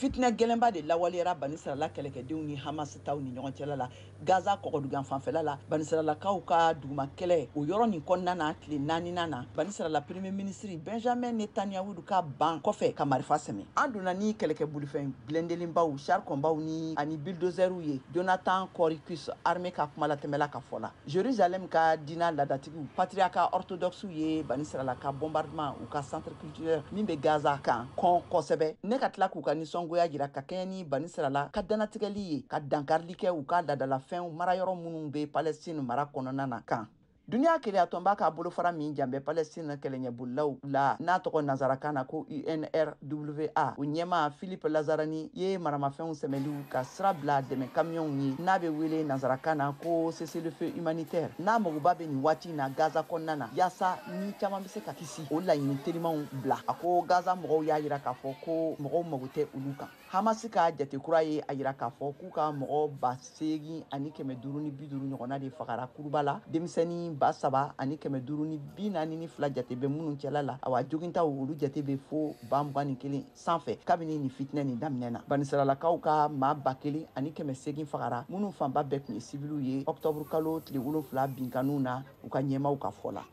fitna gɛlɛnba de lawaleyara banisirala kɛlɛkɛdenw ni Hamas taw ni ɲɔgɔn cɛla la Gaza kɔgɔdugan fanfɛla la banisiralakaw ka duguma kɛlɛ o yɔrɔ nin kɔnɔna na tile 4nan na banisirala premier ministre Benjamin Netanyahu ka ban kɔfɛ ka marifa sɛmɛ an donna ni kɛlɛkɛ bolifɛn blendelenbaw char kɔnbaw ni ani bulldozerw ye Jonathan Coricus armée ka kuma latɛmɛla ka fɔ la Jérusalem ka dina ladatigiw patriarcat orthodoxe ye banisirala ka bombardement u ka centre culturel min bɛ Gaza kan kɔn kosɛbɛ ne ka tila k'u ka nisɔngoya jira ka kɛɲɛ ni banisirala ka danatigɛli ye ka dankarili kɛ u ka ladalafɛnw marayɔrɔ minnu bɛ Palestine mara kɔnɔna na kan duniya keleya tɔnba k'a bolofara min janbɛ Palestine kɛlɛɲɛbolilaw la n'a tɔgɔ nazarakan na ko UNRWA o ɲɛma Philippe Lazarani ye maramafɛnw sɛmɛliw ka sira bila dɛmɛ kamiyɔnw ye n'a bɛ wele nazarakan na ko cessez-le-feu humanitaire n'a magoba bɛ nin waati na Gaza kɔnɔna na yaasa ni caman bɛ se ka kisi o laɲini telimanw bila a ko Gaza mɔgɔw y'a jira k'a fɔ ko mɔgɔw mago tɛ olu kan Hamas ka jate kura ye a jira k'a fɔ k'u ka mɔgɔ 8,550 ɲɔgɔnna de fagara kuruba la denmisɛnnin 7,542 jate bɛ minnu cɛla la awa jogintaw olu jate bɛ fo 21,000 sanfɛ kabini ni fitinɛ nin daminɛna banisiralakaw ka maa 1,800 fagara minnu fanba bɛɛ tun ye sibiliw ye octobre kalo tile 7 binkanniw na u ka ɲɛmaw ka fɔ la